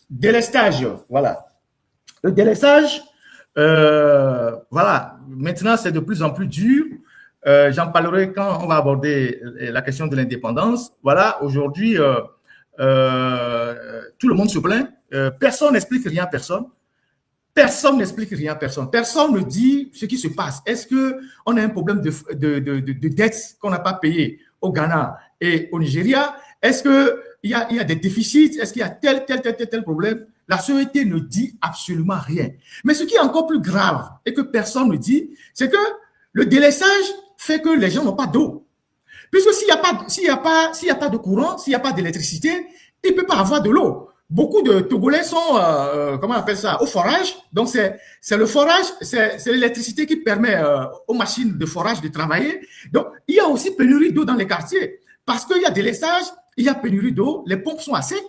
Délestage, voilà. Le délestage, voilà, maintenant c'est de plus en plus dur. J'en parlerai quand on va aborder la question de l'indépendance. Voilà, aujourd'hui, tout le monde se plaint. Personne n'explique rien à personne. Personne n'explique rien à personne. Personne ne dit ce qui se passe. Est-ce qu'on a un problème de dette qu'on n'a pas payé au Ghana et au Nigeria? Est-ce qu'il y a des déficits? Est-ce qu'il y a tel problème? La société ne dit absolument rien. Mais ce qui est encore plus grave et que personne ne dit, c'est que le délaissage fait que les gens n'ont pas d'eau. Puisque s'il n'y a pas de courant, s'il n'y a pas d'électricité, il ne peut pas avoir de l'eau. Beaucoup de Togolais sont, comment on appelle ça, au forage. Donc, c'est le forage, c'est l'électricité qui permet aux machines de forage de travailler. Donc, il y a aussi pénurie d'eau dans les quartiers. Parce qu'il y a des laissages, il y a pénurie d'eau, les pompes sont à sec.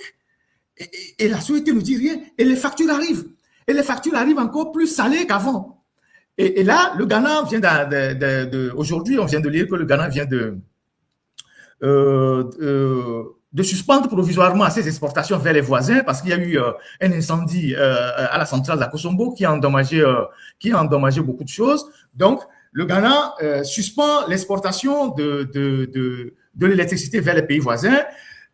Et la société ne dit rien. Et les factures arrivent. Et les factures arrivent encore plus salées qu'avant. Et là, le Ghana vient aujourd'hui, on vient de lire que le Ghana vient de suspendre provisoirement ses exportations vers les voisins parce qu'il y a eu un incendie à la centrale d'Akosombo qui a endommagé beaucoup de choses. Donc, le Ghana suspend l'exportation de l'électricité vers les pays voisins.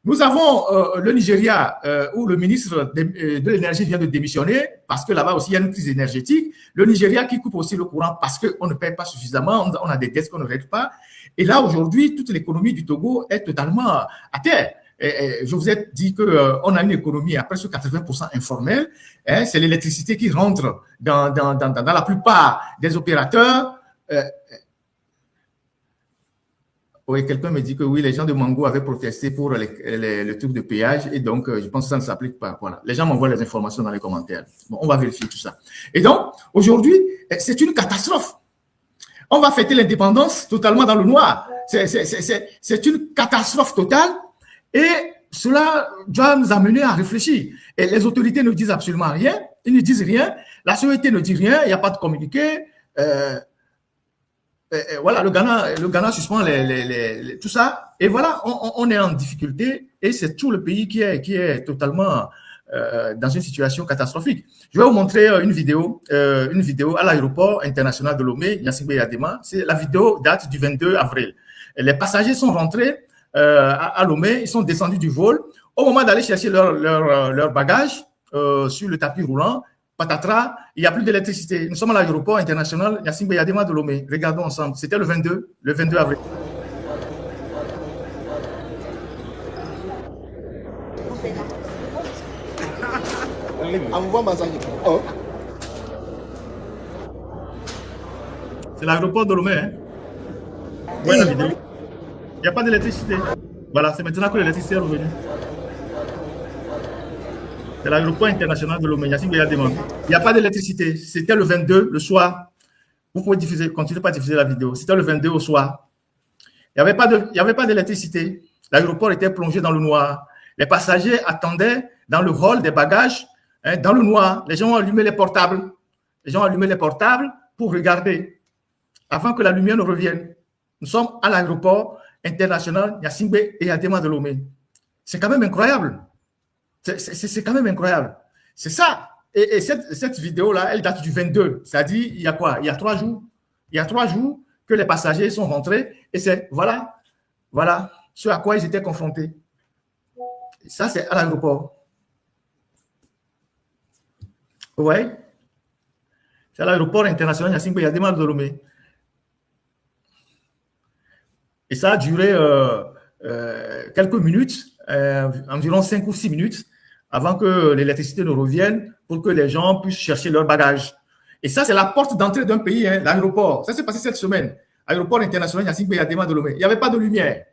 Nous avons le Nigeria où le ministre de l'énergie vient de démissionner parce que là-bas aussi il y a une crise énergétique. Le Nigeria qui coupe aussi le courant parce qu'on ne paye pas suffisamment, on a des dettes qu'on ne règle pas. Et là, aujourd'hui, toute l'économie du Togo est totalement à terre. Je vous ai dit qu'on a une économie à presque 80% informelle. C'est l'électricité qui rentre dans la plupart des opérateurs. Oui, quelqu'un me dit que oui, les gens de Mango avaient protesté pour le truc de péage et donc je pense que ça ne s'applique pas. Voilà. Les gens m'envoient les informations dans les commentaires. Bon, on va vérifier tout ça. Et donc, aujourd'hui, c'est une catastrophe. On va fêter l'indépendance totalement dans le noir. C'est une catastrophe totale et cela doit nous amener à réfléchir. Et les autorités ne disent absolument rien. Ils ne disent rien. La société ne dit rien. Il n'y a pas de communiqué. Voilà, le Ghana suspend tout ça. Et voilà, on est en difficulté et c'est tout le pays qui est totalement dans une situation catastrophique. Je vais vous montrer une vidéo à l'aéroport international de Lomé, Gnassingbé Yadema. La vidéo date du 22 avril. Les passagers sont rentrés à Lomé, ils sont descendus du vol. Au moment d'aller chercher leur bagage sur le tapis roulant, patatras, il n'y a plus d'électricité. Nous sommes à l'aéroport international Gnassingbé Yadema de Lomé. Regardons ensemble. C'était le 22 avril. C'est l'aéroport de Lomé. Hein? Ouais, la vidéo. Il n'y a pas d'électricité. Voilà, c'est maintenant que l'électricité est revenue. C'est l'aéroport international de Lomé. Il n'y a pas d'électricité. C'était le 22, le soir. Vous pouvez continuer à diffuser la vidéo. C'était le 22 au soir. Il n'y avait pas d'électricité. L'aéroport était plongé dans le noir. Les passagers attendaient dans le hall des bagages, hein, dans le noir. Les gens ont allumé les portables. Les gens ont allumé les portables pour regarder avant que la lumière ne revienne. Nous sommes à l'aéroport international Gnassingbé Eyadema de Lomé. C'est quand même incroyable. C'est quand même incroyable. C'est ça. Et cette vidéo-là, elle date du 22. C'est-à-dire, il y a quoi? Il y a 3 jours. Il y a 3 jours que les passagers sont rentrés. Et c'est, voilà ce à quoi ils étaient confrontés. Et ça, c'est à l'aéroport. Oui. C'est à l'aéroport international Gnassingbé Eyadema de Lomé. Et ça a duré quelques minutes, environ 5 ou 6 minutes, avant que l'électricité ne revienne pour que les gens puissent chercher leur bagage. Et ça, c'est la porte d'entrée d'un pays, hein, l'aéroport. Ça s'est passé cette semaine. Aéroport international Gnassingbé Eyadema de Lomé. Il n'y avait pas de lumière.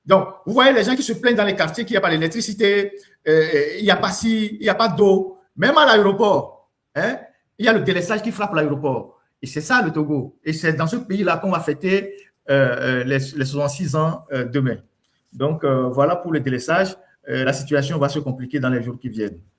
Donc, vous voyez les gens qui se plaignent dans les quartiers qu'il n'y a pas d'électricité, il n'y a pas il n'y a pas d'eau. Même à l'aéroport, hein, il y a le délestage qui frappe l'aéroport. Et c'est ça le Togo. Et c'est dans ce pays-là qu'on va fêter les 66 ans demain. Donc, voilà pour le délaissage. La situation va se compliquer dans les jours qui viennent.